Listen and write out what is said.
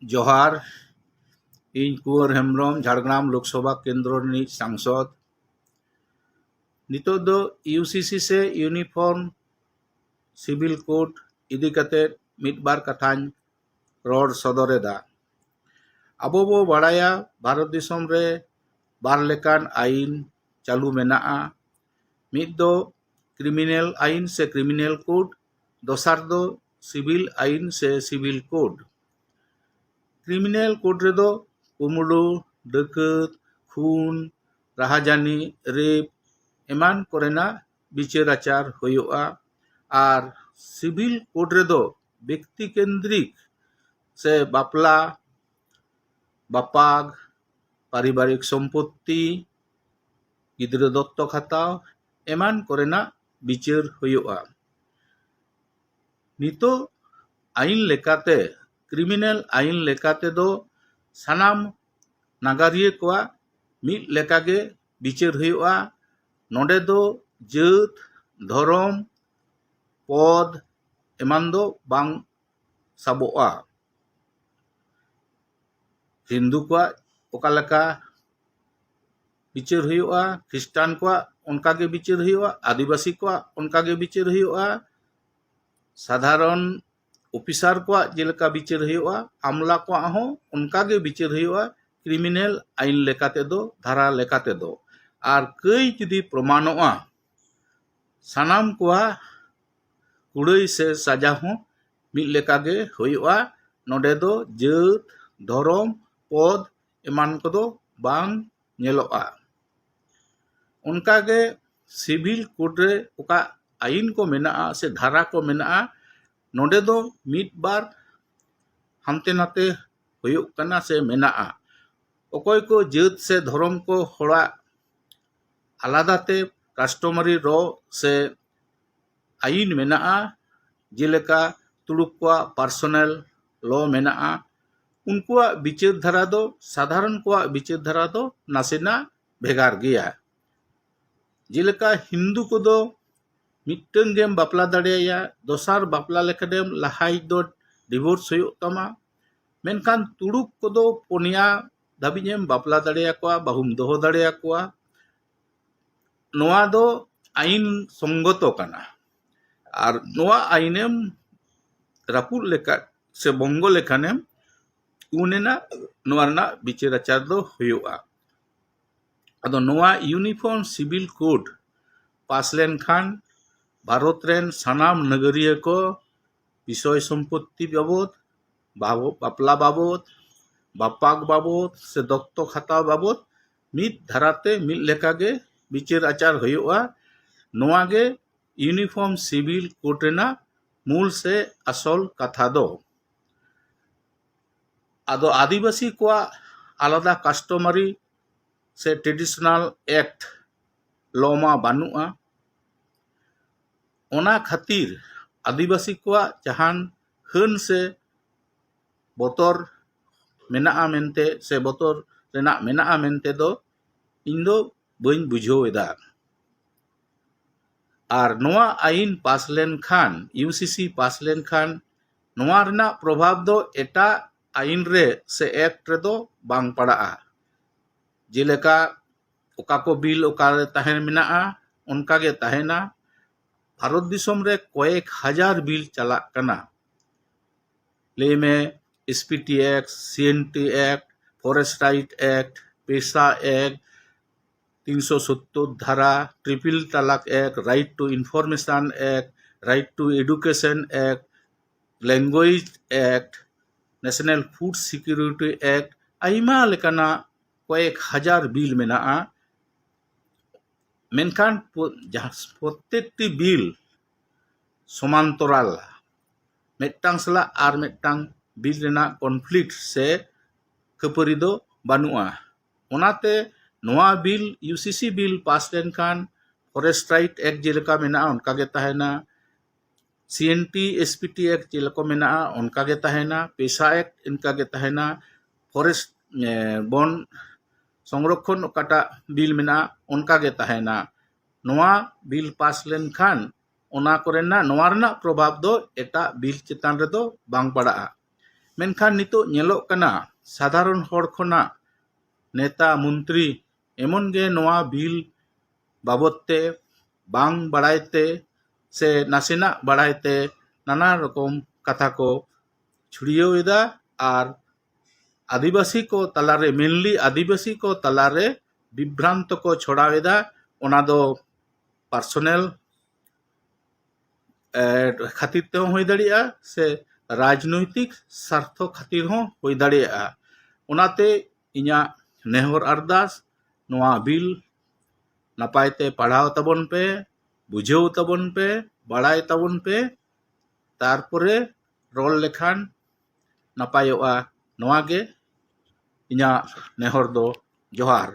जोहार इन कुंवर हेम्ब्रम झाड़ग्राम लोकसभा केंद्र रिनिज सांसद नितो दो यूसीसी से यूनिफॉर्म सिविल कोड इदी कते मिड बार कथाñ रोड सदरेदा। अबो बो बाड़ाया भारत दिसम रे बार लेकान आईन चालू मेनाआ। मिद दो क्रिमिनल आईन से क्रिमिनल कोड, दोसार दो सिविल आईन से सिविल कोड। क्रिमिनल कोड रे दो कुमुडू, डकैत, खून, राहाजानी, रेप एमान कोरेना बिचार आचार होयोआ। आर सिविल कोड रे दो व्यक्ति केंद्रिक से बापला, बापाग, पारिवारिक सम्पत्ति, गिद्रा दत्तक हताव एमान कोरेना बिचार होयोआ। नितो आईन लेकाते क्रिमिनल आईन लेकाते दो सानाम नागारिया कोआ मिद लेकागे बिचार होयोआ। नोडे दो जात, धर्म, पद एमान दो बांग साबोआ। हिंदू कोआ ओका लेका बिचार होयोआ, ख्रिस्टान कोआ उनकागे बिचार होयोआ, आदिवासी कोआ उनकागे बिचार होयोआ, साधारण ऑफिसर कोआ जेलेका बिचार होयोआ, आमला कोआ हो उनकागे बिचार होयोआ। क्रिमिनल आईन लेकाते दो धारा लेकाते दो आर कई जुदी प्रमाणोआ सानाम कोआ कुड़ाई से सजा हो मिद लेकागे होयोआ। नोडे दो जात, धर्म, पद एमान कोदो बांग नेलोआ। उनकागे सिविल कोड रे ओका आईन को मेनाआ से धारा को मेनाआ। नोडे दो मिद बार हानते नाते होयोग कना से मेनाआ। ओकोय को जात से धर्म को होड़ा आलादाते कास्टमारी रो से आईन मेनाआ। जेलेका तुड़ुक को पर्सनल लॉ मेनाआ। उनको बिचार धारा दो साधारण को बिचार धारा दो नासेना भेगार गया। जेलेका हिंदू को दो मिट्टन गेम बापला दाड़ेया, दोसार बापला लेखडेम लहाई दो डिवोर्स होयो तमा। मेनखान तुड़ुक को दो पुनिया धाबिजेम बापला दाड़ेया कोआ, बाहुम दोहो दाड़ेया कोआ। नोआ दो आईन संगतो कना आर नोआ आईनेम रापुर लेका से बंगो लेखानेम उनेना नोआ रना बिचार आचार दो होयोआ। अदो नोआ यूनिफॉर्म सिविल कोड पास लेन खान भारत रेन सानाम नगरिया को विषय सम्पत्ति बाबद, बापला बाबद, बापाग बाबद से दत्तक हताव बाबद मिद धाराते मिद लेकागे बिचार आचार होयोआ। नोआगे यूनिफॉर्म सिविल कोड रेना मूल से असल कथा दो। अदो आदिवासी को आलादा कास्टमारी से ट्रेडिशनल एक्ट लॉ मा बानुआ। ओना खातिर आदिवासी को जहान हन से बतर मेनाआ मेनते से बतर रेना मेनाआ मेनते दो इन दो बइन बुझावेदा। आर नोआ आईन पास लेन खान यूसीसी पास लेन खान नोआ रेना प्रभाव दो एटा आईन रे से एक्ट रे दो बांग पड़ाआ। जेलेका ओका को बिल ओका रे तहन मेनाआ उनकागे तहना। भारत दिसम रे कয়েক हजार बिल चला कना। ले में SPT act, CNT act, forest right act, PESA act, 370 धारा, ट्रिपल तलाक act, right to information act, right to education act, language act, national food security act आइमा लेकाना कয়েক हजार बिल मेनाआ। मेनखान प्रत्येकटी बिल समांतराल मेटांग सला आर मेटांग बिल रेना कन्फ्लिक्ट से खपरी दो बानुआ। ओनाते नोआ बिल यूसीसी बिल पास लेन खान फॉरेस्ट राइट एक्ट जेलेका मेनाआ उनकागे तहना, सीएनटी एसपीटी एक्ट जेलेका मेनाआ उनकागे तहना, पेशा एक्ट इनकागे तहना, फॉरेस्ट वन संरक्षण ओकाटा बिल मेनाआ उनकागे तहना। नोआ बिल पास लेन खान ओना कोरेना नोआ रेना प्रभाव दो एटा बिल चितान रे दो बांग पड़ाआ। ᱢᱮᱱᱠᱷᱟᱱ ᱱᱤᱛᱚᱜ ᱧᱮᱞᱚᱜ ᱠᱟᱱᱟ ᱥᱟᱫᱷᱟᱨᱚᱱ ᱦᱚᱲ ᱠᱷᱚᱱᱟᱜ ᱱᱮᱛᱟ ᱢᱚᱱᱛᱨᱤ ᱮᱢᱚᱱ ᱜᱮ ᱱᱚᱣᱟ ᱵᱤᱞ ᱵᱟᱵᱚᱫ te bang barai te se nasenak barai te নানা রকম কথা কো ছড়িয়েও এদা আর আদিবাসী কো তালারে মেনলি আদিবাসী কো তালারে বিভ্রান্ত কো ছড়াও এদা ওনা দো পার্সোনাল খাতির তে হই দাড়িয়া সে রাজনৈতিক স্বার্থ খাতির হই দাড়িয়া ওনাতে ইña নেহর আরদাস নোয়া বিল নাপাইতে পড়াও তাবন পে বুঝেও তাবন পে বাড়াই তাবন পে তারপরে রল লেখান নাপায়োগᱼᱟ ᱱᱚᱣᱟ ᱜᱮ ᱤᱧᱟᱹᱜ ᱱᱮᱦᱚᱨ ᱫᱚ ᱡᱚᱦᱟᱨ।